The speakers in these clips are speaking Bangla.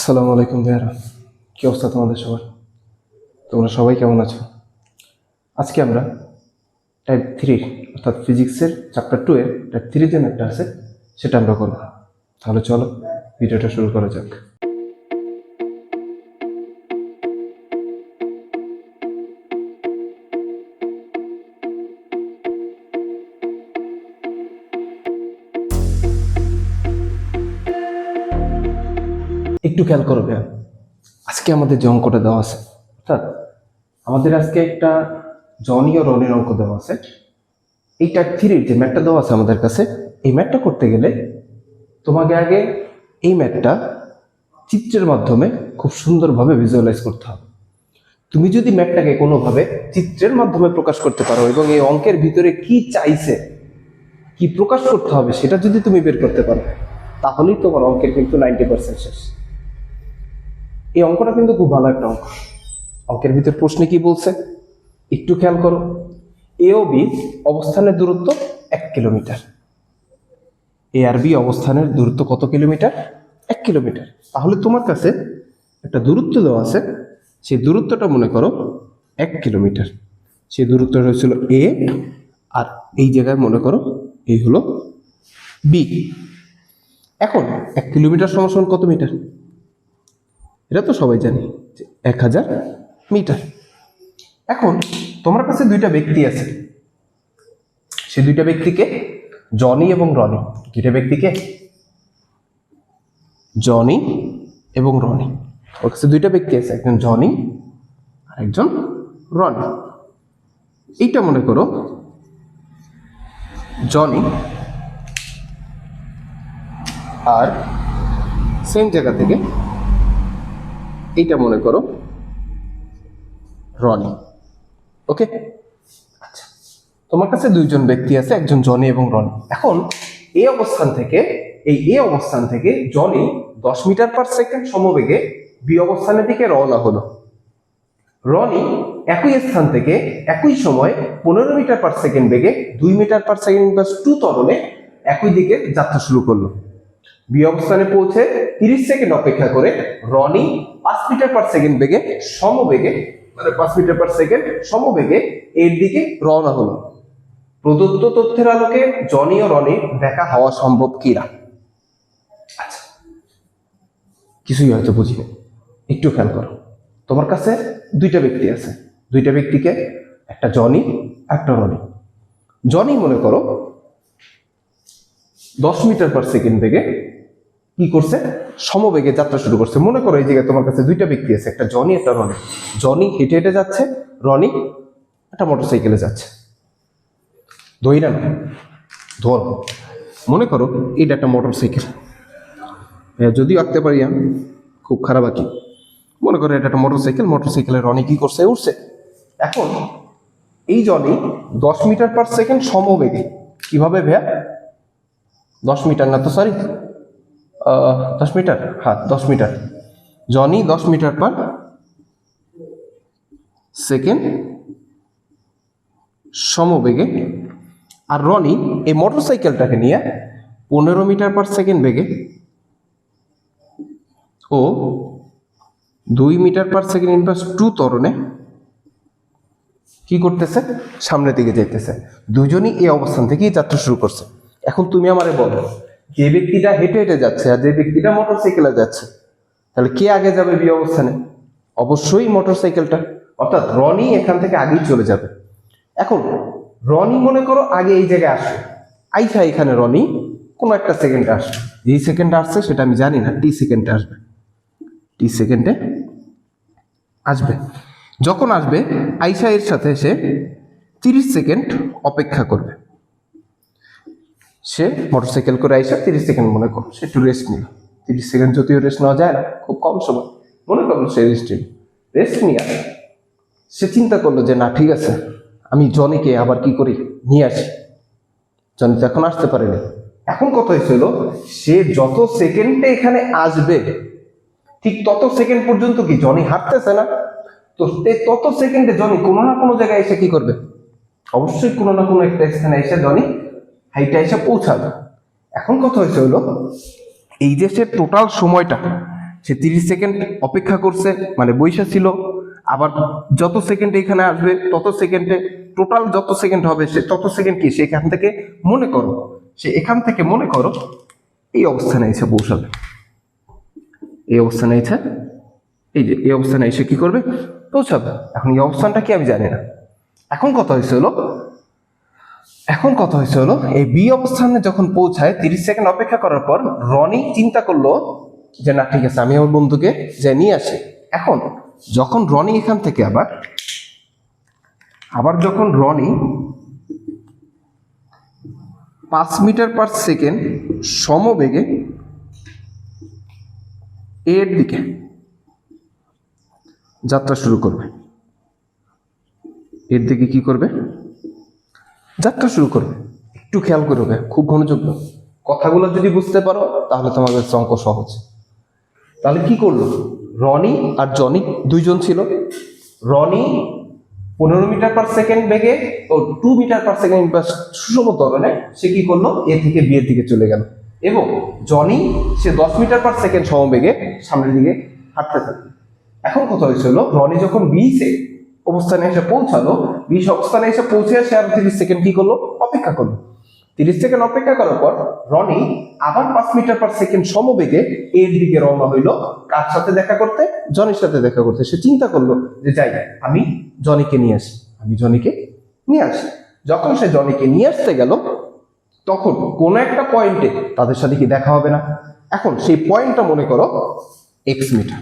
আসসালামু আলাইকুম ভাইয়ারা, কি অবস্থা তোমাদের সবার? তোমরা সবাই কেমন আছো? আজকে আমরা টাইপ 3 অর্থাৎ ফিজিক্সের চ্যাপ্টার 2 এর টাইপ 3 যে ম্যাথটা আছে সেটা আমরা করব। তাহলে চলো ভিডিওটা শুরু করা যাক। একটু খেয়াল করো ভাইয়া, আজকে আমাদের যে অঙ্কটা দেওয়া আছে, অর্থাৎ আমাদের আজকে একটা জনি ও রনির অঙ্ক দেওয়া আছে। এই টাইপ 3 যে ম্যাথটা দেওয়া আছে আমাদের কাছে, এই ম্যাথটা করতে গেলে তোমাকে আগে এই ম্যাথটা চিত্রের মাধ্যমে খুব সুন্দরভাবে ভিজুয়ালাইজ করতে হবে। তুমি যদি ম্যাথটাকে কোনোভাবে চিত্রের মাধ্যমে প্রকাশ করতে পারো এবং এই অঙ্কের ভিতরে কি চাইছে, কি প্রকাশ করতে হবে সেটা যদি তুমি বের করতে পারো, তাহলেই তোমার অঙ্কের কিন্তু 90% শেষ। এই অঙ্কটা কিন্তু খুব ভালো একটা অঙ্ক। অঙ্কের ভিতর প্রশ্নে কি বলছে একটু খেয়াল করো। এ ও বি অবস্থানের দূরত্ব 1 কিলোমিটার। এ আর বি অবস্থানের দূরত্ব কত কিলোমিটার? 1 কিলোমিটার। তাহলে তোমার কাছে একটা দূরত্ব দেওয়া আছে, সেই দূরত্বটা মনে করো 1 কিলোমিটার। সেই দূরত্বটা হয়েছিল এ, আর এই জায়গায় মনে করো এই হলো বি। এখন 1 কিলোমিটার সমান কত মিটার? এটা তো সবাই জানি যে 1000 মিটার। এখন তোমার কাছে দুইটা ব্যক্তি আছে, সেই দুইটা ব্যক্তিকে জনি এবং রনি। দুইটা ব্যক্তিকে জনি এবং রনি, ওর কাছে দুইটা ব্যক্তি আছে, একজন জনি আর একজন রনি। এইটা মনে করো জনি, আর সেম জায়গা থেকে এইটা মনে করো রনি। ওকে, আচ্ছা, তোমার কাছে দুইজন ব্যক্তি আছে, একজন জনি এবং রনি। এখন এই অবস্থান থেকে জনি 10 মিটার পার সেকেন্ড সমবেগে বি অবস্থানের দিকে রওনা হলো। রনি একই স্থান থেকে একই সময় 15 মিটার পার সেকেন্ড বেগে 2 মিটার পার সেকেন্ড প্লাস 2 ত্বরণে একই দিকে যাত্রা শুরু করলো। বি অবস্থানে পৌঁছে 30 সেকেন্ড অপেক্ষা করে রনি 5 মিটার পার সেকেন্ড বেগে সমবেগে, মানে 5 মিটার পার সেকেন্ড সমবেগে এর দিকে রওনা হলো। প্রদত্ত তথ্যের আলোকে জনি ও রনির দেখা হওয়া সম্ভব কিনা? আচ্ছা, কিছুই হয়তো বুঝিনি, একটু খেয়াল করো। তোমার কাছে দুইটা ব্যক্তি আছে, দুইটা ব্যক্তিকে, একটা জনি একটা রনি। জনি মনে করো 10 মিটার পার সেকেন্ড বেগে কি করছে? সমবেগে যাত্রা শুরু করছে। মনে করো এই জায়গায় তোমার কাছে দুইটা ব্যক্তি আছে, একটা জনি একটা রনি। জনি হেঁটে হেঁটে যাচ্ছে, রনি একটা মোটরসাইকেলে যাচ্ছে। ধইরা না, ধর, মনে করো এটা একটা মোটরসাইকেল। যদিও আঁকতে পারি আমি, খুব খারাপ আঁকি। মনে করো এটা একটা মোটরসাইকেল, মোটরসাইকেলের রনি কি করছে? উঠছে। এখন এই জনি 10 মিটার পার সেকেন্ড সমবেগে, কিভাবে ভ্যা 10 মিটার না তো, সরি 10 মিটার, হ্যাঁ 10 metre. Johnny 10 metre per second সমবেগে, আর রনি এই মোটরসাইকেলটাকে নিয়ে 15 মিটার পার সেকেন্ড বেগে ও 2 মিটার পার সেকেন্ড ইনভার্স 2 ত্বরণে কি করতেছে? সামনের দিকে যাইতেছে। দুজনই এই অবস্থান থেকেই যাত্রা শুরু করছে। এখন তুমি আমারে বলো, যে ব্যক্তিটা হেঁটে হেঁটে যাচ্ছে আর যে ব্যক্তিটা মোটরসাইকেলে যাচ্ছে, তাহলে কে আগে যাবে বি অবস্থানে? অবশ্যই মোটরসাইকেলটা, অর্থাৎ রনি এখান থেকে আগেই চলে যাবে। এখন রনি মনে করো আগে এই জায়গায় আসবে, আইসা এখানে রনি কোনো একটা সেকেন্ডে আসবে। যেই সেকেন্ডে আসছে সেটা আমি জানি না, টি সেকেন্ডে আসবে, টি সেকেন্ডে আসবে। যখন আসবে আইসা এর সাথে সে 30 সেকেন্ড অপেক্ষা করবে। সে মোটরসাইকেল করে আইসা 30 সেকেন্ড মনে করো সে একটু রেস্ট নিল। 30 সেকেন্ড যদিও রেস্ট নেওয়া যায় না, খুব কম সময়, মনে করলো সে রেস্ট নিয়ে সে চিন্তা করলো যে না ঠিক আছে, আমি জনিকে আবার কি করি নিয়ে আসি। জনি তো এখন আসতে পারেনি। এখন কথা হয়েছিল, সে যত সেকেন্ডে এখানে আসবে ঠিক তত সেকেন্ড পর্যন্ত কি জনি হাঁটতেছে না? তো তত সেকেন্ডে জনি কোনো না কোনো জায়গায় এসে কি করবে? অবশ্যই কোনো না কোনো একটা স্থানে এসে জনি হাইটে এসে পৌঁছাবে। এখন কথা হয়েছে হলো, এই যে সে টোটাল সময়টা সে 30 সেকেন্ড অপেক্ষা করছে, মানে বৈশা ছিল, আবার যত সেকেন্ড এখানে আসবে তত সেকেন্ডে টোটাল যত সেকেন্ড হবে সে তত সেকেন্ড কি সে এখান থেকে মনে করো, সে এখান থেকে মনে করো এই অবস্থানে এসে পৌঁছাবে। এই অবস্থানে এসে, এই যে এই অবস্থানে এসে কি করবে, পৌঁছাবে। এখন এই অবস্থানটা কি আমি জানি না। এখন কথা হয়েছে হলো এই বি অবস্থানে যখন পৌঁছায় 30 সেকেন্ড অপেক্ষা করার পর রনি চিন্তা করলো যে না ঠিক আছে আমি আমার বন্ধুকে যে নিয়ে আসি। এখন যখন রনি এখান থেকে আবার যখন রনি 5 মিটার পার সেকেন্ড সমবেগে এর দিকে যাত্রা শুরু করবে, এর দিকে কি করবে, যাত্রা শুরু করবে। একটু খেয়াল করবে, খুব মনোযোগ দাও। কথাগুলো যদি বুঝতে পারো তাহলে তোমার কাছে অঙ্ক সহজ। তাহলে কি করলো, রনি আর জনি দুইজন ছিল। রনি 15 মিটার পার সেকেন্ড বেগে ও 2 মিটার পার সেকেন্ড সুষম ত্বরণে সে কি করলো, এ থেকে বি এর দিকে চলে গেল, এবং জনি সে 10 মিটার পার সেকেন্ড সমবেগে সামনের দিকে হাঁটতে থাকে। এখন কথা হয়েছিল রনি যখন অবস্থানে এসে পৌঁছালো, 20 অবস্থানে এসে পৌঁছে সে আর 30 সেকেন্ড কি করলো, অপেক্ষা করলো। 30 সেকেন্ড অপেক্ষা করার পর রনি আবার 5 মিটার পার সেকেন্ড সমবেগে এর দিকে রওনা হইলো, কার সাথে দেখা করতে, জনির সাথে দেখা করতে। সে চিন্তা করলো যে যাই আমি জনিকে নিয়ে আসি। যখন সে জনিকে নিয়ে আসতে গেল তখন কোন একটা পয়েন্টে তাদের সাথে কি দেখা হবে না। এখন সেই পয়েন্টটা মনে করো x মিটার।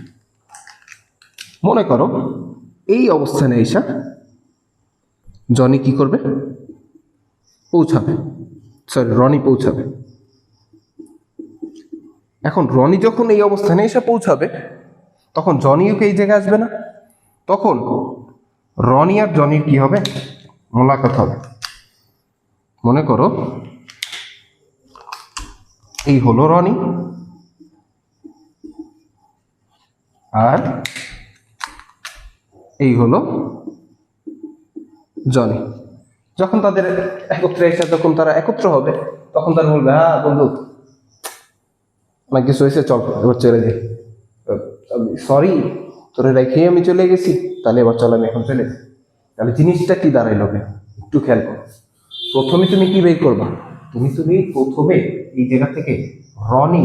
মনে করো এই অবস্থানে এসে জনি কি করবে, রনি পৌঁছাবে। এখন রনি যখন এই অবস্থানে এসে পৌঁছাবে তখন জনিও কি এই জায়গায় আসবে না, তখন রনি আর জনির কি হবে, মোলাকাত হবে। মনে করো এই হলো রনি আর এই হলো জনি। যখন তাদের একত্রে এসে যখন তারা একত্র হবে তখন তারা বলবে হ্যাঁ বন্ধু অনেক কিছু হয়েছে, চল এবার চলে যাই, সরি তোরে রেখে আমি চলে গেছি, তাহলে এবার চল আমি এখন চলে যাই। তাহলে জিনিসটা কি দাঁড়াইল, একটু খেয়াল করো। প্রথমে তুমি কি বের করবা, তুমি প্রথমে এই জায়গা থেকে রনি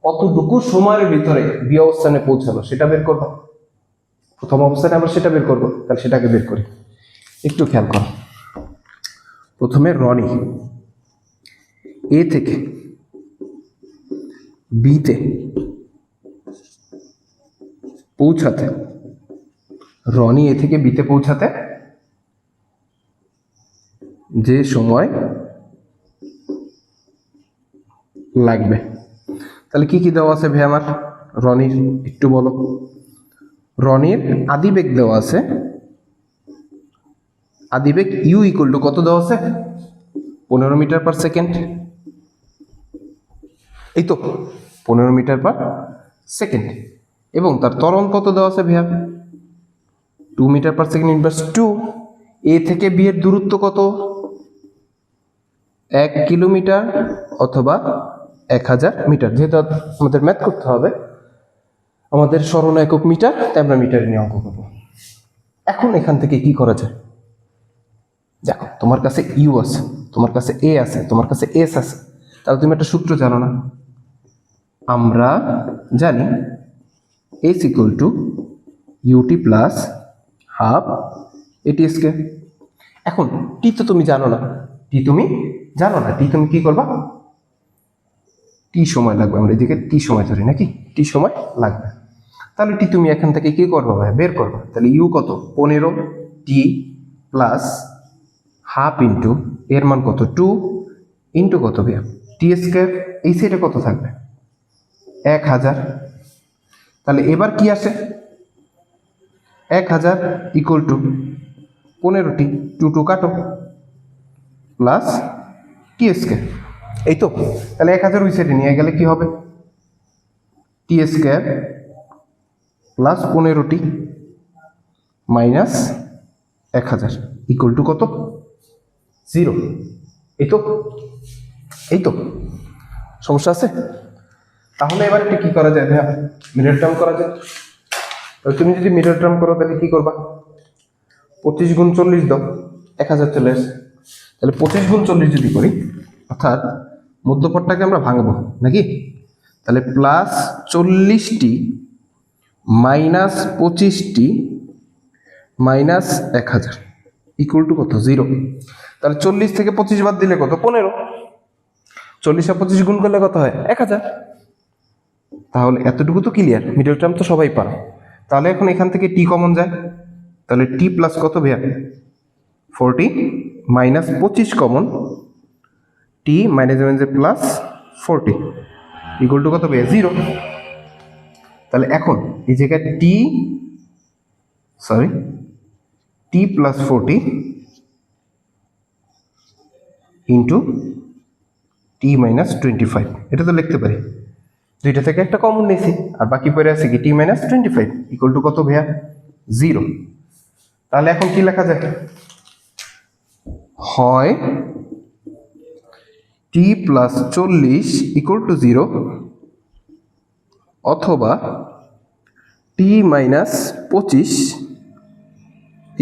কতটুকু সময়ের ভিতরে বি অবস্থানে পৌঁছালো সেটা বের করবা। প্রথম অবস্থানে আবার সেটা বের করবো, তাহলে সেটাকে বের করি। একটু খেয়াল করো, প্রথমে রনি এ থেকে বিতে পৌঁছাতে, রনি এ থেকে বিতে পৌঁছাতে যে সময় লাগবে, তাহলে কি কি দেওয়া আছে ভাই আমার রনির, একটু বলো। রনির আদিবেগ দেওয়া আছে, আদিবেগ ইউ ইকুয়াল টু কত দেওয়া আছে, 15 মিটার পার সেকেন্ড। এই তো 15 মিটার পার সেকেন্ড। এবং তার ত্বরণ কত দেওয়া আছে ভাইয়া, 2 মিটার পার সেকেন্ড ইনভার্স 2। এ থেকে বি এর দূরত্ব কত, 1 কিলোমিটার অথবা 1000 মিটার। যেহেতু আমাদের ম্যাথ করতে হবে, আমাদের স্মরণ একক মিটার, তাই আমরা মিটারে নিয়ে অঙ্ক করবো। এখন এখান থেকে কি করা যায়, দেখো তোমার কাছে ইউ আছে, তোমার কাছে এ আছে, তোমার কাছে এস আছে, তাহলে তুমি একটা সূত্র জানো না, আমরা জানি S equal to U T plus half A T square. এখন টি তো তুমি জানো না, টি তুমি কি করবা, টি সময় লাগবে, আমরা এদিকে টি সময় ধরি নাকি, টি সময় লাগবে। তাহলে টি তুমি এখান থেকে কি করবা ভাই, বের করবা। তাহলে ইউ কত, 15 টি প্লাস হাফ ইন্টু এর মান কত 2 ইন্টু কত ভাইয়া টি স্কয়ার, এই সাইডে কত থাকবে 1000। তাহলে এবার কি আসে, 1000 ইকুয়াল টু 15টি, 2 কাটো প্লাস টি স্কয়ার। এই তো, তাহলে 1000 ওই সাইডে নিয়ে গেলে কি হবে, টি স্কয়ার প্লাস 15টি মাইনাস 1000 ইকুয়াল টু কত, 0। এই তো সমস্যা আছে। তাহলে এবার এটা কি করা যায় ভাইয়া, মিডল টার্ম করা যায়। তো তুমি যদি মিডল টার্ম করো তাহলে কি করবা, 25 গুণ 40 দাও, 1000 চলে আসে। তাহলে 25 গুণ 40 যদি করি, অর্থাৎ মধ্যপদটাকে আমরা ভাঙবো নাকি, তাহলে প্লাস 40টি মাইনাস 25টি মাইনাস 1000 ইকুয়াল টু কত, 0। তাহলে 40 থেকে 25 বাদ দিলে কত, 15। 40 আর 25 গুণ করলে কত হয়, 1000। তাহলে এতটুকু তো ক্লিয়ার, মিডল টার্ম তো সবাই পারো। তাহলে এখন এখান থেকে টি কমন যায়, তাহলে টি প্লাস কত ভাইয়া, 40 minus 25 common, T minus plus 40 equal to কত ভাইয়া, 0। তাহলে এখন এই জায়গায় টি প্লাস 40 ইন্টু টি মাইনাস 25, এটা তো লিখতে পারি, দুইটা থেকে একটা কমন নিয়েছি, আর বাকি পড়ে আছে কি টি মাইনাস 25 ইকুয়াল টু কত ভাইয়া, 0। তাহলে এখন কি লেখা যায়, হয় টি প্লাস 40 ইকুয়াল টু 0, অথবা টি মাইনাস 25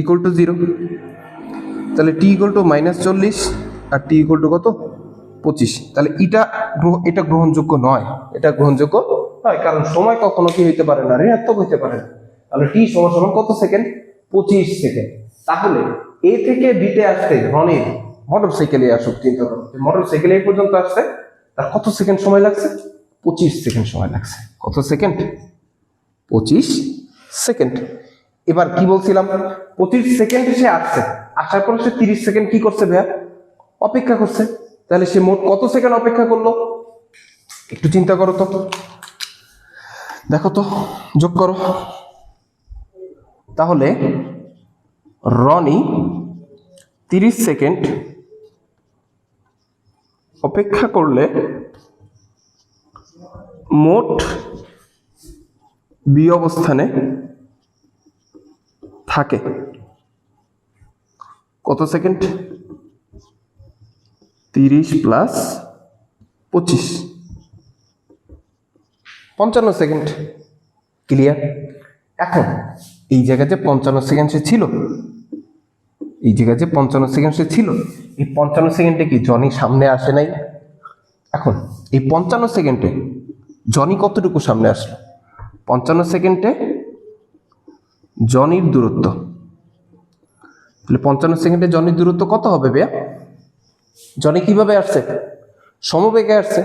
ইকুয়াল টু 0। তাহলে টি ইকুয়াল টু মাইনাস 40 আর টি ইকুয়াল টু কত, 25। তাহলে এটা গ্রহণযোগ্য নয়, এটা গ্রহণযোগ্য নয়, কারণ সময় কখনো কি হইতে পারে না, ঋণাত্মক হইতে পারে না। তাহলে টি সমান সমান কত সেকেন্ড, 25 সেকেন্ড। তাহলে এ থেকে বিতে আসতে রনির মোটর সাইকেলে আসুক, চিন্তা করো মোটর সাইকেলে এই পর্যন্ত আসতে তার কত সেকেন্ড সময় লাগছে, 25 সেকেন্ড সময় লাগছে। কত সেকেন্ড, 25 সেকেন্ড। এবার কি বলছিলাম, 25 সেকেন্ড সে আসছে, আসার পর সে 30 সেকেন্ড কি করছে ভাইয়া, অপেক্ষা করছে। তাহলে সে মোট কত সেকেন্ড অপেক্ষা করলো, একটু চিন্তা করো তো, দেখো তো, যোগ করো। তাহলে রনি 30 সেকেন্ড অপেক্ষা করলে মোট বি অবস্থানে থাকে কত সেকেন্ড, 30 প্লাস 25, 55 সেকেন্ড। ক্লিয়ার। এখন এই জায়গায় যে 55 সেকেন্ড সে ছিল, এই জায়গায় যে 55 সেকেন্ড সে ছিল, এই 55 সেকেন্ডে কি জনি সামনে আসে নাই? এখন এই 55 সেকেন্ডে জনি কতটুকু সামনে আসলো, 55 সেকেন্ডে জনির দূরত্ব, তাহলে 55 সেকেন্ডে জনির দূরত্ব কত হবে ভাইয়া, জনি কিভাবে আসছে, সমবেগে আসছে।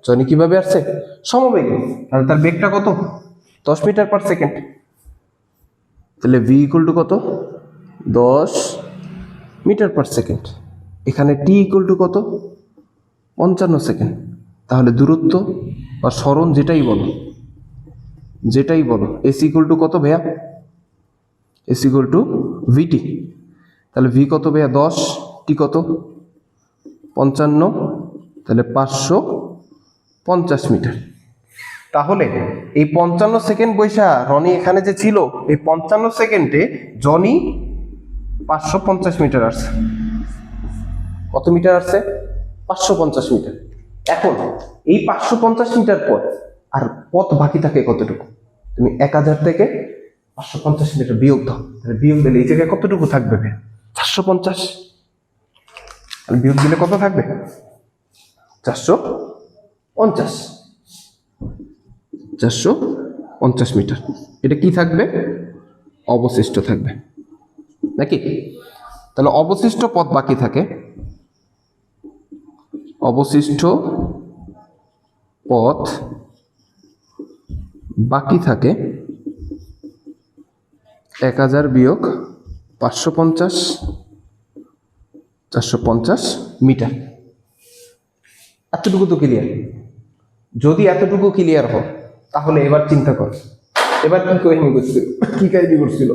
জনি কিভাবে আসছে, সমবেগে। তাহলে তার বেগটা কত, 10 মিটার পার সেকেন্ড। তাহলে ভি ইকুয়াল টু কত, 10 মিটার পার সেকেন্ড। এখানে টি ইকুয়াল টু কত, 55 সেকেন্ড। তাহলে দূরত্ব বা সরণ যেটাই বলো এস ইকুয়াল টু কত ভাইয়া, এস ইকুয়াল টু ভিটি। তাহলে ভি কত ভাইয়া, 10, টি কত, 55, তাহলে 550 মিটার। তাহলে এই 55 সেকেন্ড বৈশা রনি এখানে যে ছিল, এই 55 সেকেন্ডে জনি 550 মিটার আসছে। কত মিটার আসছে, 550 মিটার। এখন এই 550 মিটার পর আর পথ বাকি থাকে কতটুকু, তুমি 1000 থেকে 550 মিটার বিয়োগ দাও, তাহলে বিয়োগ দিলে এই জায়গায় কতটুকু থাকবে, 450। বিয়োগ দিলে কত থাকবে, 450 মিটার। এটা কি থাকবে, অবশিষ্ট থাকবে নাকি। তাহলে অবশিষ্ট পথ বাকি থাকে, অবশিষ্ট পথ বাকি থাকে 1000 বিয়োগ 550, 450 মিটার। এতটুকু তো ক্লিয়ার। যদি এতটুকু ক্লিয়ার হয় তাহলে এবার চিন্তা কর, এবার কি কাহিনী করছিল,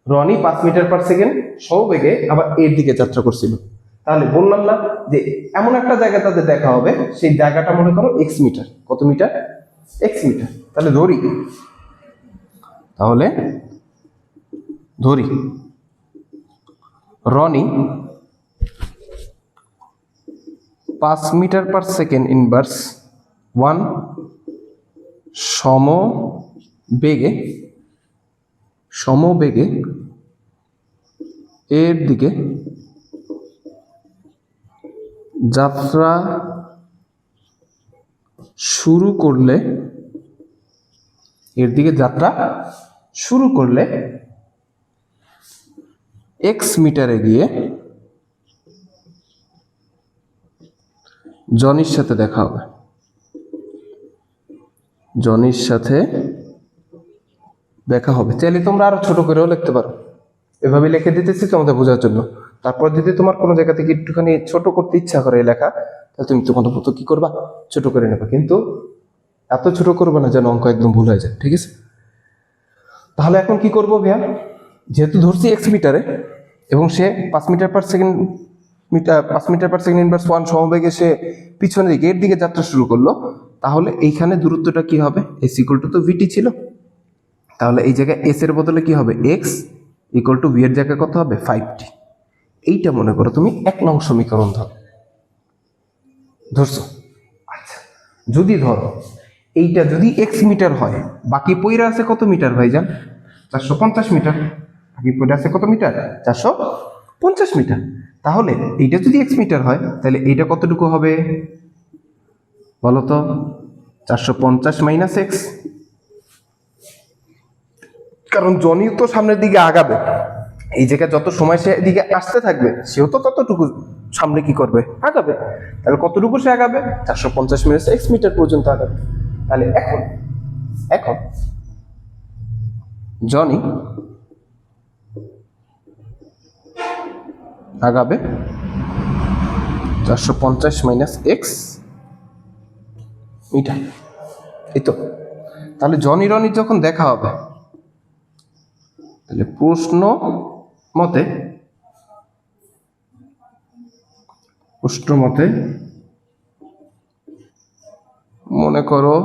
রনি 5 মিটার পার সেকেন্ড সমবেগে আবার এর দিকে যাত্রা করছিল। তাহলে বললাম না যে এমন একটা জায়গা তাদের দেখা হবে, সেই জায়গাটা মনে করো এক্স মিটার। কত মিটার, এক্স মিটার। তাহলে ধরি রনি 5 মিটার পার সেকেন্ড ইনভার্স 1 সমবেগে এর দিকে যাত্রা শুরু করলে এক্স মিটারে গিয়ে জনির সাথে দেখা হবে। চাইলে তোমরা আরো ছোট করেও লিখতে পারো, এভাবে লিখে দিতেছি তোমাদের বোঝার জন্য। তারপর যদি তোমার কোনো জায়গা থেকে একটুখানি ছোট করতে ইচ্ছা করে এই লেখা, তাহলে তুমি তোমার মতো কি করবা, ছোট করে নেবা, কিন্তু এত ছোট করবে না যেন অঙ্ক একদম ভুল হয়ে যায়, ঠিক আছে? তাহলে এখন কি করবো ভাইয়া, যেহেতু ধরছি এক্স মিটারে এবং সে 5 মিটার পার সেকেন্ড ইনভার্স 1 সমবেগে সে পিছনের দিকে এর দিকে যাত্রা শুরু করলো, তাহলে এইখানে দূরত্বটা কি হবে, এস ইকুয়াল টু তো ভিটি ছিল, তাহলে এই জায়গায় এস এর বদলে কি হবে, এক্স ইকুয়াল টু ভি এর জায়গায় কত হবে, 5t। এইটা মনে করো তুমি 1 নং সমীকরণ ধরছো। আচ্ছা, যদি ধরো এইটা যদি এক্স মিটার হয়, বাকি পইরা আছে কত মিটার ভাইজান, 450 মিটার। বাকি পইরা আছে কত মিটার, 450 মিটার। তাহলে এইটা যদি এক্স মিটার হয়, তাহলে এইটা কতটুকু হবে বলো তো, 450 মাইনাস এক্স, কারণ জনি তো সামনের দিকে আগাবে, এই জায়গায় যত সময় সে এদিকে আসতে থাকবে সেও তো ততটুকু সামনে কি করবে, আগাবে। তাহলে কতটুকু সে আগাবে, 450 মাইনাস এক্স মিটার পর্যন্ত আগাবে। তাহলে এখন জনি আগাবে 450 মাইনাস এক্স মিটার, এই তো। তাহলে জনি রনির যখন দেখা হবে, তাহলে প্রশ্ন মতে মনে করো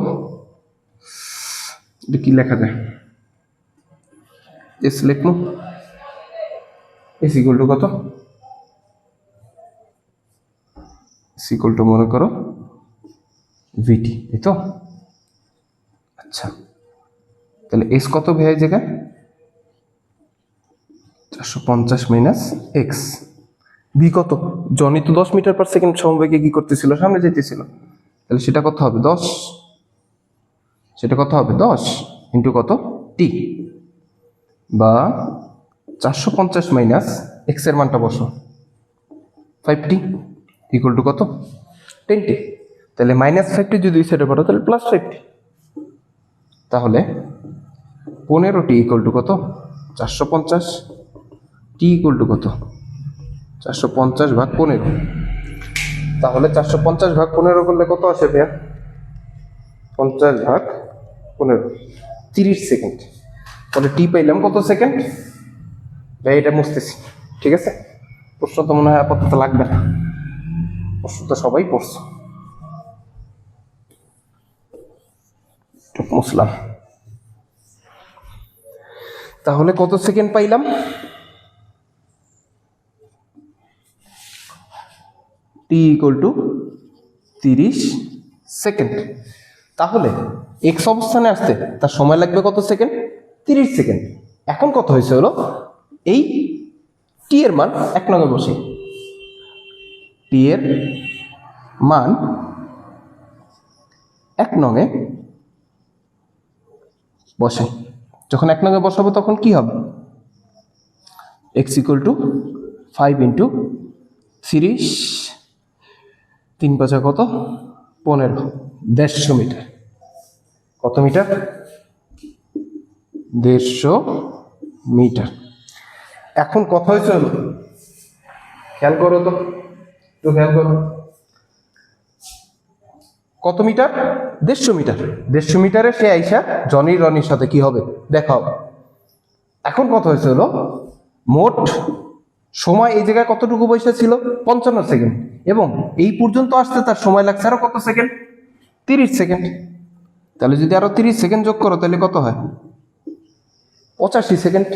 কি লেখা যায়, এস লিখলো, এস ইকুয়াল টু কত, এস ইকুয়াল টু মনে করো ভিটি, এই তো। আচ্ছা, তাহলে এস কত ভাই জায়গায়, 450 মাইনাস এক্স, ভি কত, জনি তো 10 মিটার পার সেকেন্ড সমবেগে কি করতেছিল, সামনে যেতেছিল, তাহলে সেটা কত হবে 10, ইন্টু কত টি, বা 450 মাইনাস এক্স এর মানটা বসো 5t ইকুয়াল টু কত 10t। তাহলে মাইনাস 5t যদি দুই সাইডে পড়ো তাহলে প্লাস 5t, তাহলে 15t ইকুয়াল টু কত 450, টি ইকুয়াল টু কত 450 ভাগ 15। তাহলে 450 ভাগ 15 করলে কত আসে ভাইয়া, 50 ভাগ 15, 30 সেকেন্ড। তাহলে টি পাইলাম কত সেকেন্ড ভাই, এটা মুছতেছি, ঠিক আছে? প্রশ্ন তো মনে হয় আপাতত লাগবে না, প্রশ্ন তো সবাই পড়ছো, মুছলাম। তাহলে কত সেকেন্ড পাইলাম, টি ইকুয়াল টু 30 সেকেন্ড। তাহলে এক্স অবস্থানে আসতে তার সময় লাগবে কত সেকেন্ড, 30 সেকেন্ড। এখন কত হয়েছে হলো, এই টি এর মান 1 নঙে বসে, টি এর মান 1 নঙে বসে। যখন 1 নঙে বসাবো তখন কি হবে, এক্স ইকুয়াল টু 5 ইন্টু 30, 3 5 কত 15, 150 মিটার। কত মিটার, 150 মিটার। এখন কথা হয়েছে হলো, খেয়াল করো তো, একটু খেয়াল করো, কত মিটার, 150 মিটার। 150 মিটারে সে আইসা জনি রনির সাথে কি হবে, দেখা হবে। এখন কথা হয়েছে হলো, মোট সময় এই জায়গায় কতটুকু বসে ছিল, 55 সেকেন্ড, এবং এই পর্যন্ত আসতে তার সময় লাগছে আরো কত সেকেন্ড, 30 সেকেন্ড। তাহলে যদি আরো 30 সেকেন্ড যোগ করো তাহলে কত হয়, 85 সেকেন্ড।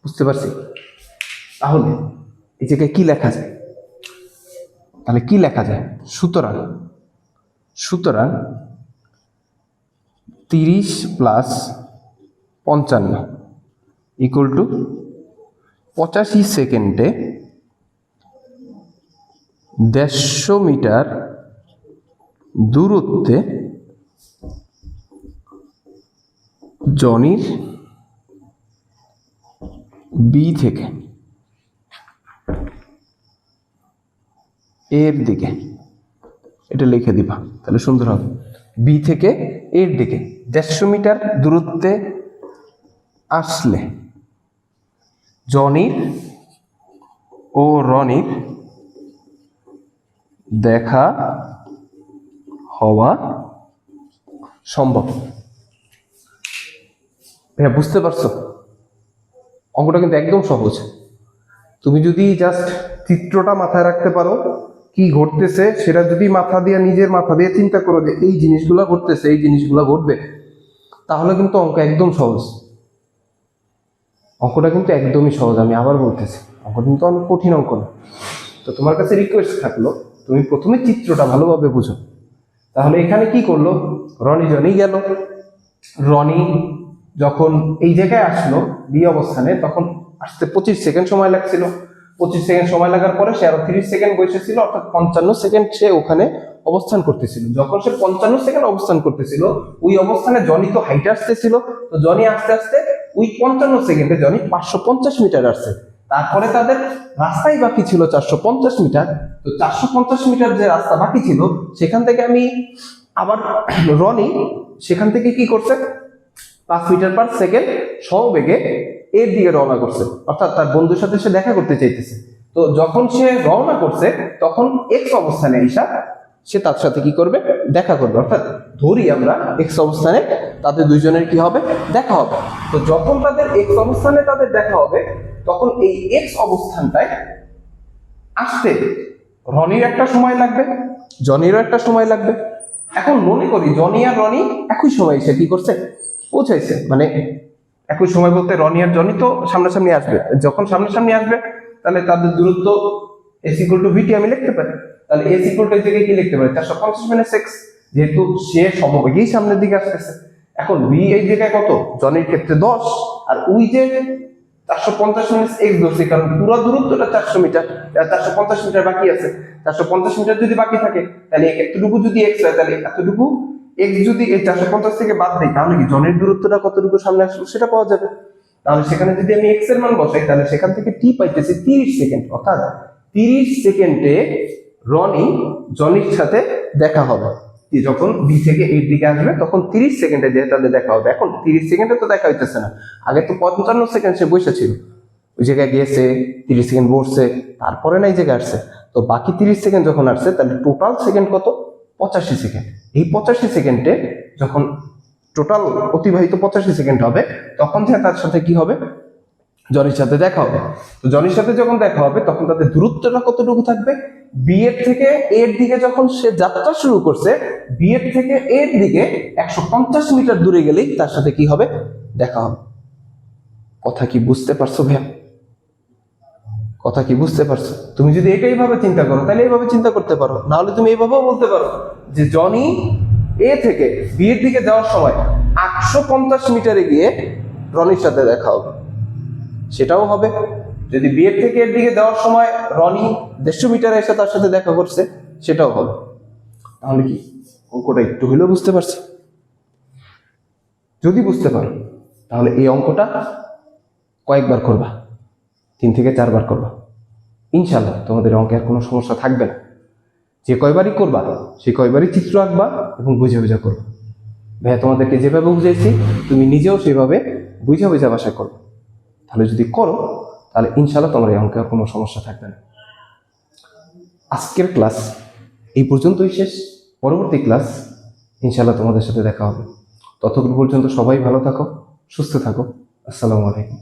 বুঝতে পারছি? তাহলে এই জায়গায় কি লেখা যায়, তাহলে কি লেখা যায়, সুতরাং 30 প্লাস 55 ইকুয়াল টু 85 সেকেন্ডে 150 মিটার দূরত্বে জনির বি থেকে এর দিকে, এটা লিখে দিবা তাহলে সুন্দর হবে। বি থেকে এর দিকে 150 মিটার দূরত্বে আসলে জনির ও রনির দেখা হওয়া সম্ভব। ভাইয়া বুঝতে পারছো? অঙ্কটা কিন্তু একদম সহজ। তুমি যদি জাস্ট চিত্রটা মাথায় রাখতে পারো, কি ঘটতেছে সেটা যদি নিজের মাথা দিয়ে চিন্তা করো যে এই জিনিসগুলো ঘটতেছে, এই জিনিসগুলো ঘটবে, তাহলে কিন্তু অঙ্ক একদম সহজ। অঙ্কটা কিন্তু একদমই সহজ, আমি আবার বলতেছি, অঙ্ক কিন্তু অনেক কঠিন অঙ্ক না। তো তোমার কাছে রিকোয়েস্ট থাকলো তুমি প্রথমে চিত্রটা ভালোভাবে বুঝো। তাহলে এখানে কি করলো, রনি জনি গেল, রনি যখন এই জায়গায় আসলো বি অবস্থানে, তখন আসতে 25 সেকেন্ড সময় লাগছিল। 25 সেকেন্ড সময় লাগার পরে সে আরো 30 সেকেন্ড বসেছিল, অর্থাৎ 55 সেকেন্ড সে ওখানে অবস্থান করতেছিল। যখন সে 55 সেকেন্ড অবস্থান করতেছিল, ওই অবস্থানে জনি তো হাইটে আসতেছিল, তো জনি আস্তে আস্তে ওই 55 সেকেন্ডে জনি 550 মিটার আসছে। তারপরে তাদের রাস্তাই বাকি ছিল 450 মিটার। তো 450 মিটার যে রাস্তা বাকি ছিল, সেখান থেকে আমি আবার রনি সেখান থেকে কি করছে, 5 মিটার পার সেকেন্ড সমবেগে এর দিকে রওনা করছে, অর্থাৎ তার বন্ধুর সাথে সে দেখা করতে চাইতেছে। তো যখন সে রওনা করছে, তখন এক্স অবস্থানে আইসা সে তার সাথে কি করবে, দেখা করবে। অর্থাৎ ধরি আমরা এক্স অবস্থানে তাদের দুইজনের কি হবে, দেখা হবে। তো যখন তাদের এক্স অবস্থানে তাদের দেখা হবে, তখন এই এক্স অবস্থানটায় আসতে রনির একটা সময় লাগবে, জনিরও একটা সময় লাগবে। এখন মনে করি জনি আর রনি একই সময় এসে কি করছে, পৌঁছাইছে। মানে একই সময় বলতে রনি আর জনি তো সামনাসামনি আসবে, যখন সামনাসামনি আসবে তাহলে তাদের দূরত্ব এস ইকুয়াল টু ভিটি আমি লিখতে পারি। তাহলে এস ইকুয়াল টু এই জায়গায় কি লিখতে পারি, 450 মাইনাস এক্স, যেহেতু সে সমবেগেই সামনের দিকে আসতেছে। এখন ভি এই জায়গায় কত, জনির ক্ষেত্রে 10, আর ওই যে 450 মাইনাস এক্স ধরছি, কারণ পুরো দূরত্বটা 400 মিটার, 450 মিটার বাকি আছে। 450 মিটার যদি বাকি থাকে, তাহলে এতটুকু যদি এক্স হয়, তাহলে এতটুকু এক্স যদি এই 450 থেকে বাদ দেয়, তাহলে কি জনের দূরত্বটা কতটুকু সামনে আসলো সেটা পাওয়া যাবে। তাহলে সেখানে যদি আমি এক্স এর মান বসাই, তাহলে সেখান থেকে টি পাইতেছি 30 সেকেন্ড, অর্থাৎ 30 সেকেন্ডে রনি জনির সাথে দেখা হবে। যখন বি থেকে এর দিকে আসবে, তখন 30 সেকেন্ডে যে তাদের দেখা হবে। এখন 30 সেকেন্ডে তো দেখা হইতেছে না, আগে তো 55 সেকেন্ড সে বসে ছিল, ওই জায়গায় গিয়েছে 30 সেকেন্ড বসছে, তারপরে না এই জায়গায় আসছে। তো বাকি 30 সেকেন্ড যখন আসছে, তাহলে টোটাল সেকেন্ড কত, 85 সেকেন্ড। এই 85 সেকেন্ডে যখন টোটাল অতিবাহিত 85 সেকেন্ড হবে, তখন যে তার সাথে কি হবে, জনির সাথে দেখা হবে। তো জনির সাথে যখন দেখা হবে, তখন তাদের দূরত্বটা কতটুকু থাকবে, বি এর থেকে এর দিকে যখন সে যাত্রা শুরু করছে, বি এর থেকে এর দিকে 150 মিটার দূরে গেলেই তার সাথে কি হবে, দেখা হবে। কথা কি বুঝতে পারছো ভাইয়া? কথা কি বুঝতে পারছো? তুমি যদি এটাই ভাবে চিন্তা করো, তাহলে এইভাবে চিন্তা করতে পারো, না হলে তুমি এইভাবেও বলতে পারো যে জনি এ থেকে বি এর দিকে যাওয়ার সময় 850 মিটারে গিয়ে রনির সাথে দেখা হবে, সেটাও হবে। যদি বি এর থেকে এর দিকে যাওয়ার সময় রনি 150 মিটারে এসে তার সাথে দেখা করছে, সেটাও হবে। তাহলে কি অঙ্কটা একটু হলেও বুঝতে পারছো? যদি বুঝতে পারো, তাহলে এই অঙ্কটা কয়েকবার করবা, 3 থেকে 4 বার করবা, ইনশাল্লাহ তোমাদের অঙ্কের কোনো সমস্যা থাকবে না। যে কয়বারই করবা, সে কয়বারই চিত্র আঁকবা এবং বুঝে বুঝে করবা। ভাইয়া তোমাদেরকে যেভাবে বুঝেছি, তুমি নিজেও সেভাবে বুঝে বুঝে বাসায় করো। তাহলে যদি করো, তাহলে ইনশাল্লাহ তোমার এই অঙ্কের কোনো সমস্যা থাকবে না। আজকের ক্লাস এই পর্যন্তই শেষ। পরবর্তী ক্লাস ইনশাল্লাহ তোমাদের সাথে দেখা হবে। ততক্ষণ পর্যন্ত সবাই ভালো থাকো, সুস্থ থাকো। আসসালামু আলাইকুম।